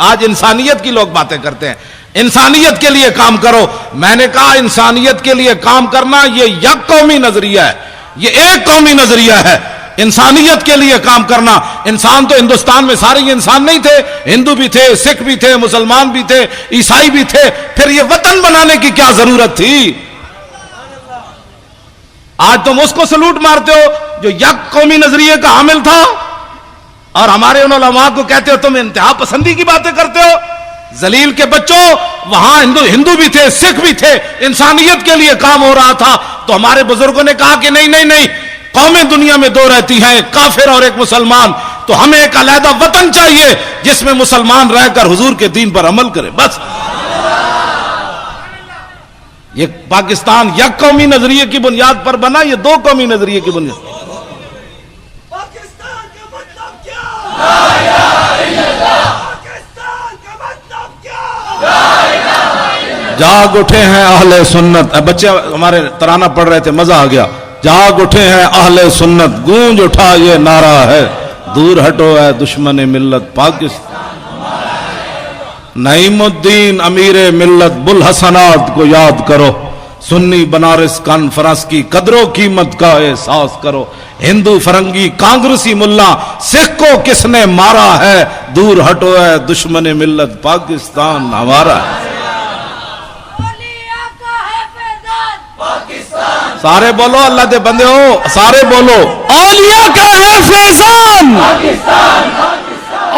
آج انسانیت کی لوگ باتیں کرتے ہیں، انسانیت کے لیے کام کرو. میں نے کہا انسانیت کے لیے کام کرنا یہ یک قومی نظریہ ہے، یہ ایک قومی نظریہ ہے. انسانیت کے لیے کام کرنا. انسان تو ہندوستان میں سارے انسان نہیں تھے، ہندو بھی تھے، سکھ بھی تھے، مسلمان بھی تھے، عیسائی بھی تھے. پھر یہ وطن بنانے کی کیا ضرورت تھی؟ آج تم اس کو سلوٹ مارتے ہو جو یک قومی نظریے کا حامل تھا، اور ہمارے ان علماء کو کہتے ہو تم انتہا پسندی کی باتیں کرتے ہو. ذلیل کے بچوں، وہاں ہندو بھی تھے، سکھ بھی تھے، انسانیت کے لیے کام ہو رہا تھا. تو ہمارے بزرگوں نے کہا کہ نہیں نہیں نہیں، قومیں دنیا میں دو رہتی ہیں، ایک کافر اور ایک مسلمان. تو ہمیں ایک علیحدہ وطن چاہیے جس میں مسلمان رہ کر حضور کے دین پر عمل کرے. بس یہ پاکستان یک قومی نظریے کی بنیاد پر بنا، یہ دو قومی نظریے کی بنیاد. پاکستان کا مطلب کیا؟ پاکستان کا مطلب کیا؟ جاگ اٹھے ہیں اہل سنت. بچے ہمارے ترانہ پڑھ رہے تھے، مزہ آ گیا. جاگ اٹھے ہیں اہل سنت، گونج اٹھا یہ نعرہ ہے، دور ہٹو ہے دشمن ملت پاکستان. نعیم الدین امیر ملت بلحسنات کو یاد کرو، سنی بنارس کانفرنس کی قدر و قیمت کا احساس کرو. ہندو فرنگی کانگریسی ملا سکھ کو کس نے مارا ہے، دور ہٹو ہے دشمن ملت پاکستان ہمارا ہے. سارے بولو اللہ دے بندے ہو، سارے بولو اولیاء کا ہے فیضان،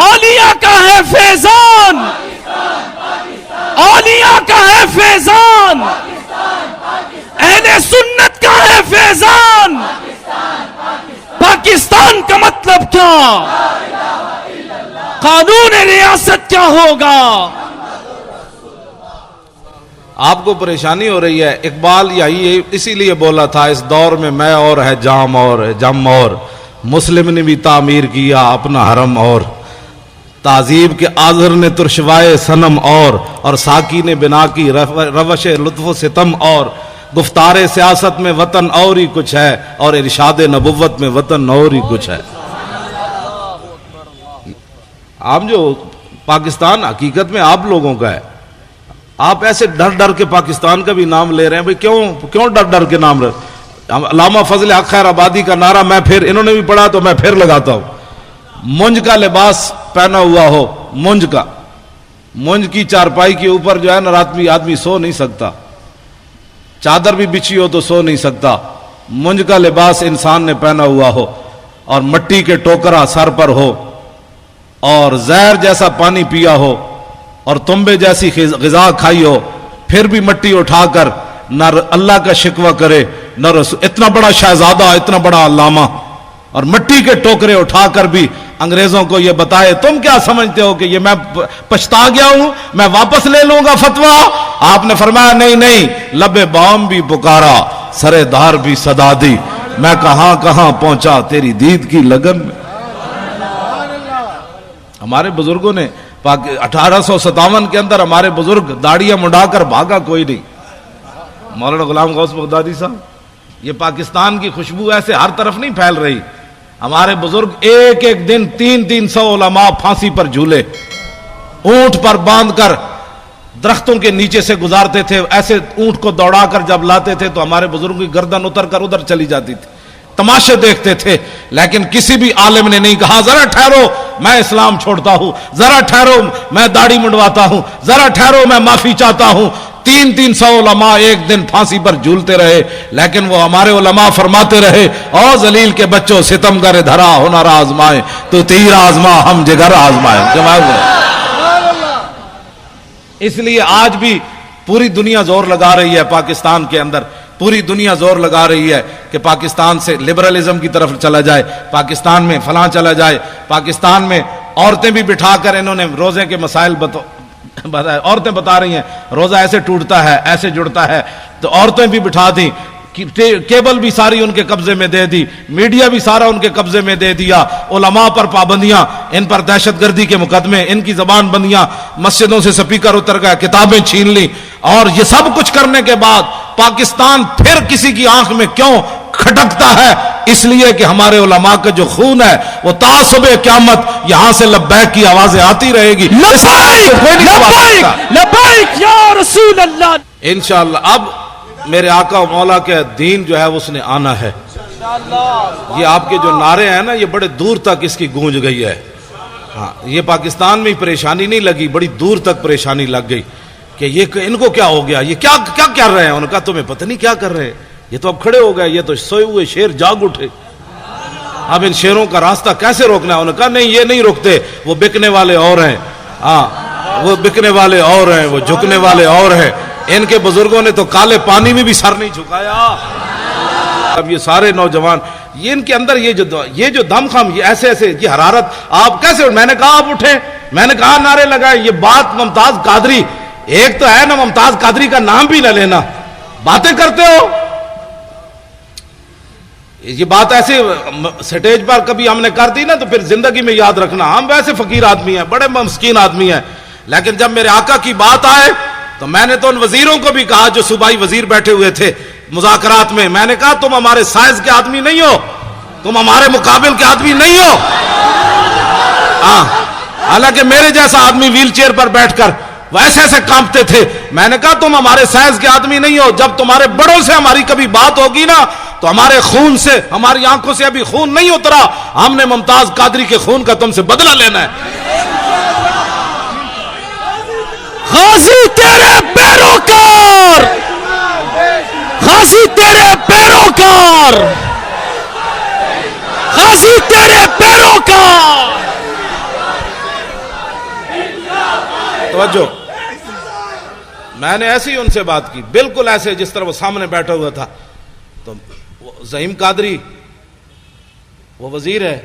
اولیاء کا ہے فیضان، اولیاء کا ہے فیضان، اہل سنت کا ہے فیضان. پاکستان کا مطلب کیا؟ قانون ریاست کیا ہوگا؟ آپ کو پریشانی ہو رہی ہے. اقبال یہی اسی لیے بولا تھا، اس دور میں میں اور ہے جام اور ہے جم اور، مسلم نے بھی تعمیر کیا اپنا حرم اور، تعذیب کے آذر نے ترشوائے صنم اور ساکی نے بنا کی روش لطف و ستم اور، گفتار سیاست میں وطن اور ہی کچھ ہے، اور ارشاد نبوت میں وطن اور ہی کچھ ہے. آپ جو پاکستان حقیقت میں آپ لوگوں کا ہے. آپ ایسے ڈر ڈر کے پاکستان کا بھی نام لے رہے ہیں. بھئی کیوں ڈر ڈر کے نام رہے؟ علامہ فضل حق خیر آبادی کا نعرہ میں پھر انہوں نے بھی پڑھا تو میں پھر لگاتا ہوں. مونج کا لباس پہنا ہوا ہو، مونج کی چارپائی کے اوپر جو ہے نا رات میں آدمی سو نہیں سکتا، چادر بھی بچھی ہو تو سو نہیں سکتا. مونج کا لباس انسان نے پہنا ہوا ہو، اور مٹی کے ٹوکرا سر پر ہو، اور زہر جیسا پانی پیا ہو، اور تنبے جیسی غذا کھائی ہو، پھر بھی مٹی اٹھا کر نہ اللہ کا شکوہ کرے نہ رسول. اتنا بڑا شہزادہ، اتنا بڑا علامہ، اور مٹی کے ٹوکرے اٹھا کر بھی انگریزوں کو یہ بتائے تم کیا سمجھتے ہو کہ یہ میں پچھتا گیا ہوں، میں واپس لے لوں گا فتویٰ. آپ نے فرمایا نہیں نہیں، لب بام بھی پکارا، سرے دار بھی صدا دی، میں کہاں کہاں پہنچا تیری دید کی لگن میں. ہمارے بزرگوں نے 1857 کے اندر ہمارے بزرگ داڑیاں منڈا کر بھاگا کوئی نہیں. مولانا غلام غوث بغدادی صاحب، یہ پاکستان کی خوشبو ایسے ہر طرف نہیں پھیل رہی. ہمارے بزرگ ایک ایک دن 300 علماء پھانسی پر جھولے، اونٹ پر باندھ کر درختوں کے نیچے سے گزارتے تھے. ایسے اونٹ کو دوڑا کر جب لاتے تھے تو ہمارے بزرگوں کی گردن اتر کر ادھر چلی جاتی تھی. تماشے دیکھتے تھے، لیکن کسی بھی عالم نے نہیں کہا ذرا ٹھہرو میں اسلام چھوڑتا ہوں، ذرا ٹھہرو میں داڑھی منڈواتا ہوں، ذرا ٹھہرو میں معافی چاہتا ہوں. 300 علماء ایک دن پھانسی پر جھولتے رہے، لیکن وہ ہمارے علماء فرماتے رہے او ذلیل کے بچوں ستم گر دھرا ہنر آزمائے تو تیر آزما ہم جگر آزمائے. جواب اس لیے آج بھی پوری دنیا زور لگا رہی ہے، پاکستان کے اندر پوری دنیا زور لگا رہی ہے کہ پاکستان سے لبرلزم کی طرف چلا جائے، پاکستان میں فلاں چلا جائے. پاکستان میں عورتیں بھی بٹھا کر انہوں نے روزے کے مسائل عورتیں بتا رہی ہیں روزہ ایسے ٹوٹتا ہے ایسے جڑتا ہے، تو عورتیں بھی بٹھا دیں. کیبل بھی ساری ان کے قبضے میں دے دی، میڈیا بھی سارا ان کے قبضے میں دے دیا. علماء پر پابندیاں، ان پر دہشت گردی کے مقدمے، ان کی زبان بندیاں، مسجدوں سے سپیکر اتر گئے، کتابیں چھین لی. اور یہ سب کچھ کرنے کے بعد پاکستان پھر کسی کی آنکھ میں کیوں کھٹکتا ہے؟ اس لیے کہ ہمارے علماء کا جو خون ہے وہ تا صبح قیامت یہاں سے لبیک کی آوازیں آتی رہے گی. لبیک لبیک یا رسول اللہ. انشاءاللہ اب میرے آقا و مولا کے دین جو ہے اس نے آنا ہے. یہ آپ کے جو نعرے ہیں نا یہ بڑے دور تک اس کی گونج گئی ہے. ہاں یہ پاکستان میں پریشانی نہیں لگی, بڑی دور تک پریشانی لگ گئی کہ یہ ان کو کیا ہو گیا, یہ کیا کیا کر رہے ہیں. ان کا تمہیں پتہ نہیں کیا کر رہے ہیں, یہ تو اب کھڑے ہو گئے, یہ تو سوئے ہوئے شیر جاگ اٹھے, اب ان شیروں کا راستہ کیسے روکنا ہے. ان کا نہیں یہ نہیں رکتے, وہ بکنے والے اور ہیں. ہاں وہ بکنے والے اور ہیں, وہ جھکنے والے اور ہیں. ان کے بزرگوں نے تو کالے پانی میں بھی سر نہیں جھکایا. اب یہ سارے نوجوان یہ ان کے اندر یہ جو دم خم یہ ایسے ایسے یہ حرارت آپ کیسے. میں نے کہا آپ اٹھیں, میں نے کہا نعرے لگائے. یہ بات ممتاز قادری, ایک تو ہے نا ممتاز قادری کا نام بھی نہ لینا, باتیں کرتے ہو. یہ بات ایسے سٹیج پر کبھی ہم نے کر دی نا تو پھر زندگی میں یاد رکھنا. ہم ویسے فقیر آدمی ہیں, بڑے مسکین آدمی ہیں, لیکن جب میرے آقا کی بات آئے تو میں نے تو ان وزیروں کو بھی کہا جو صوبائی وزیر بیٹھے ہوئے تھے مذاکرات میں, میں نے کہا تم ہمارے سائز کے آدمی نہیں ہو, تم ہمارے مقابل کے آدمی نہیں ہو. حالانکہ میرے جیسا آدمی ویل چیئر پر بیٹھ کر وہ ایسے ایسے کانپتے تھے. میں نے کہا تم ہمارے سائز کے آدمی نہیں ہو, جب تمہارے بڑوں سے ہماری کبھی بات ہوگی نا تو ہمارے خون سے, ہماری آنکھوں سے ابھی خون نہیں اترا, ہم نے ممتاز قادری کے خون کا تم سے بدلہ لینا ہے. غازی تیرے پیروکار, غازی تیرے پیروکار, غازی تیرے پیروکار. توجہ, میں نے ایسے ہی ان سے بات کی, بالکل ایسے جس طرح وہ سامنے بیٹھا ہوا تھا. تو زعیم قادری وہ وزیر ہے,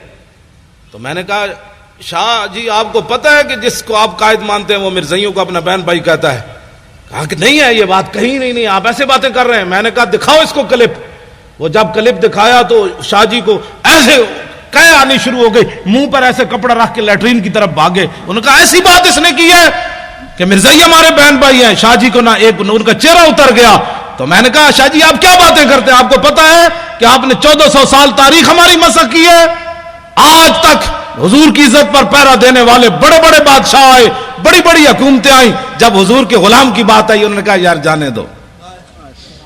تو میں نے کہا شاہ جی آپ کو پتہ ہے کہ جس کو آپ قائد مانتے ہیں وہ مرزائیوں کو اپنا بہن بھائی کہتا ہے. کہا کہ نہیں ہے یہ بات, کہیں نہیں, آپ ایسے باتیں کر رہے ہیں. میں نے کہا دکھاؤ اس کو کلپ. وہ جب کلپ دکھایا تو شاہ جی کو ایسے کہے آنی شروع ہو گئی, منہ پر ایسے کپڑا رکھ کے لیٹرین کی طرف بھاگے. انہوں نے کہا ایسی بات اس نے کی ہے کہ مرزائی ہمارے بہن بھائی ہیں. شاہ جی کو نہ ایک ان کا چہرہ اتر گیا. تو میں نے کہا شاہ جی آپ کیا باتیں کرتے ہیں, آپ کو پتا ہے کہ آپ نے 1400 سال تاریخ ہماری مسخ کی ہے. آج تک حضور کی عزت پر پہرا دینے والے بڑے بڑے بادشاہ آئے, بڑی بڑی حکومتیں آئیں, جب حضور کے غلام کی بات آئی انہوں نے کہا یار جانے دو,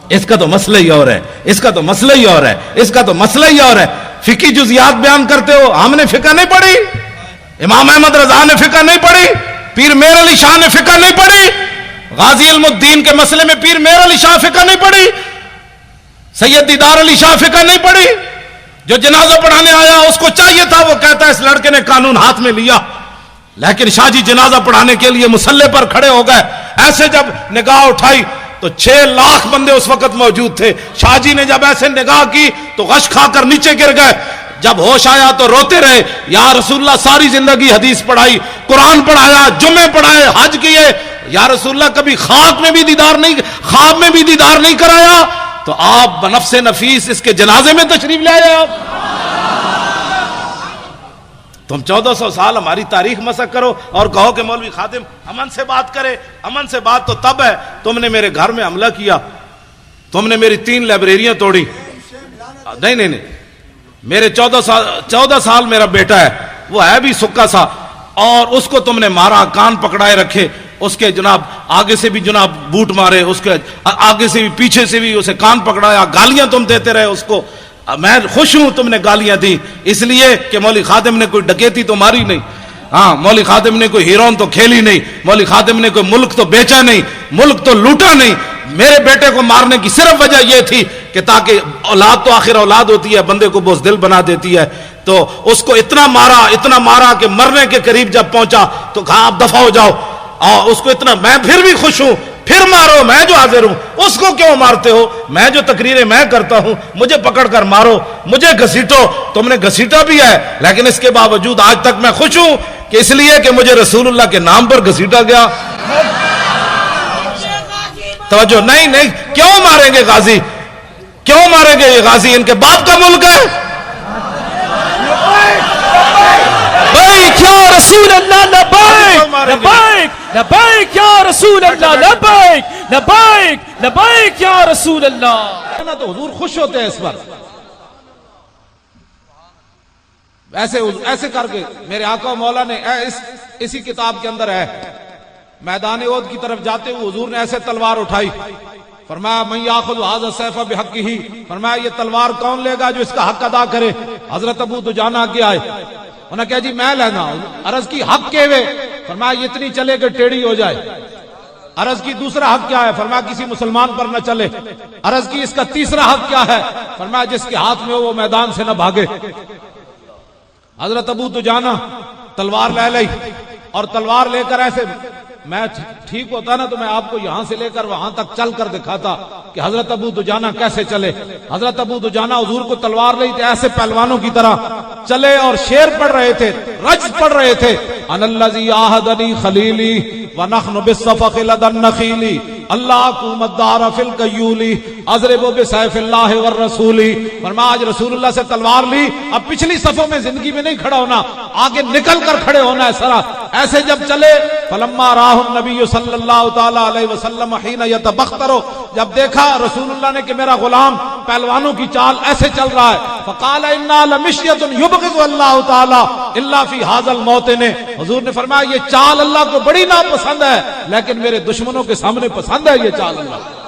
اس کا تو مسئلہ ہی اور ہے, اس کا تو مسئلہ ہی اور ہے, اس کا تو مسئلہ ہی اور ہے. فقہی جزیات بیان کرتے ہو, ہم نے فقہ نہیں پڑھی, امام احمد رضا نے فقہ نہیں پڑھی, پیر میر علی شاہ نے فقہ نہیں پڑھی, غازی علم الدین کے مسئلے میں پیر میر علی شاہ فقہ نہیں پڑھی, سید دیدار علی شاہ فقہ نہیں پڑھی. جو جنازہ پڑھانے آیا اس کو چاہیے تھا, وہ کہتا ہے اس لڑکے نے قانون ہاتھ میں لیا, لیکن شاہ جی جنازہ پڑھانے کے لیے مصلی پر کھڑے ہو گئے. ایسے جب نگاہ اٹھائی تو 6 لاکھ بندے اس وقت موجود تھے. شاہ جی نے جب ایسے نگاہ کی تو غش کھا کر نیچے گر گئے. جب ہوش آیا تو روتے رہے, یا رسول اللہ ساری زندگی حدیث پڑھائی, قرآن پڑھایا, جمعے پڑھائے, حج کیے, یا رسول اللہ کبھی خواب میں بھی دیدار نہیں کرایا, تو آپ بنفس نفیس اس کے جنازے میں تشریف لے آئے. آپ تم 1400 سال ہماری تاریخ مسخ کرو اور کہو کہ مولوی خادم امن سے بات کرے. امن سے بات تو تب ہے تم نے میرے گھر میں حملہ کیا, تم نے میری 3 لائبریریاں توڑی. نہیں, میرے 14 سال میرا بیٹا ہے, وہ ہے بھی سکا سا, اور اس کو تم نے مارا, کان پکڑائے رکھے, اس کے جناب آگے سے بھی جناب بوٹ مارے, اس کے آگے سے بھی پیچھے سے بھی اسے کان پکڑایا, گالیاں تم دیتے رہے اس کو. میں خوش ہوں تم نے گالیاں دی, اس لیے کہ مولوی خادم نے کوئی ڈکیتی تو ماری نہیں, ہاں مولوی خادم نے کوئی ہیرون تو کھیلی نہیں, مولوی خادم نے کوئی ملک تو بیچا نہیں, ملک تو لوٹا نہیں. میرے بیٹے کو مارنے کی صرف وجہ یہ تھی کہ تاکہ اولاد تو آخر اولاد ہوتی ہے, بندے کو بزدل بنا دیتی ہے. تو اس کو اتنا مارا کہ مرنے کے قریب جب پہنچا تو کہا آپ دفع ہو جاؤ, اور اس کو اتنا, میں پھر بھی خوش ہوں, پھر مارو, میں جو حاضر ہوں, اس کو کیوں مارتے ہو, میں جو تقریریں میں کرتا ہوں, مجھے پکڑ کر مارو, مجھے گھسیٹو. تم نے گھسیٹا بھی ہے, لیکن اس کے باوجود آج تک میں خوش ہوں کہ اس لیے کہ مجھے رسول اللہ کے نام پر گھسیٹا گیا. توجہ, نہیں, کیوں ماریں گے غازی, کیوں ماریں گے یہ غازی, ان کے باپ کا ملک ہے. لبیک یا رسول اللہ, لبیک یا رسول اللہ, لبیک یا رسول اللہ. تو حضور خوش ہوتے ہیں اس پر. ایسے کر کے میرے آقا و مولا نے اسی کتاب کے اندر ہے، میدان احد کی طرف جاتے ہوئے حضور نے ایسے تلوار اٹھائی، فرمایا من یاخذ ھذا السیف بحقہ، فرمایا یہ تلوار کون لے گا جو اس کا حق ادا کرے؟ حضرت ابو دجانہ کے آئے، انہوں نے کہا جی میں لینا، عرض کی حق کے وے، فرمایا یہ اتنی چلے کہ ٹیڑھی ہو جائے، عرض کی دوسرا حق کیا ہے؟ فرمایا کسی مسلمان پر نہ چلے، عرض کی اس کا تیسرا حق کیا ہے؟ فرمایا جس کے ہاتھ میں ہو وہ میدان سے نہ بھاگے۔ حضرت ابو دجانہ تلوار لے لی اور تلوار لے کر ایسے، میں ٹھیک ہوتا نا تو میں آپ کو یہاں سے لے کر وہاں تک چل کر دکھاتا کہ حضرت ابو دجانہ کیسے چلے۔ حضرت ابو دجانہ حضور کو تلوار لے تھے، ایسے پہلوانوں کی طرح چلے اور شعر پڑھ رہے تھے، رجز پڑھ رہے تھے، ان الذی عاہدنی خلیلی ونحن بالصفق لدى النخیل اللہ قوم الدار فی القیول اضرب بسیف اللہ والرسول۔ فرمایا آج رسول اللہ سے تلوار لی، اب پچھلی صفوں میں زندگی میں نہیں کھڑا ہونا، آگے نکل کر کھڑے ہونا ہے سرا۔ ایسے جب چلے، فلما راہ النبی صلی اللہ تعالی علیہ وسلم حین یتبختر، جب دیکھا رسول اللہ نے کہ میرا غلام پہلوانوں کی چال ایسے چل رہا ہے، فقال انا لمشیۃ یبغض اللہ تعالی الا فی ھذا الموطن، حضور نے فرمایا یہ چال اللہ کو بڑی ناپسند ہے لیکن میرے دشمنوں کے سامنے پسند ہے یہ چال اللہ۔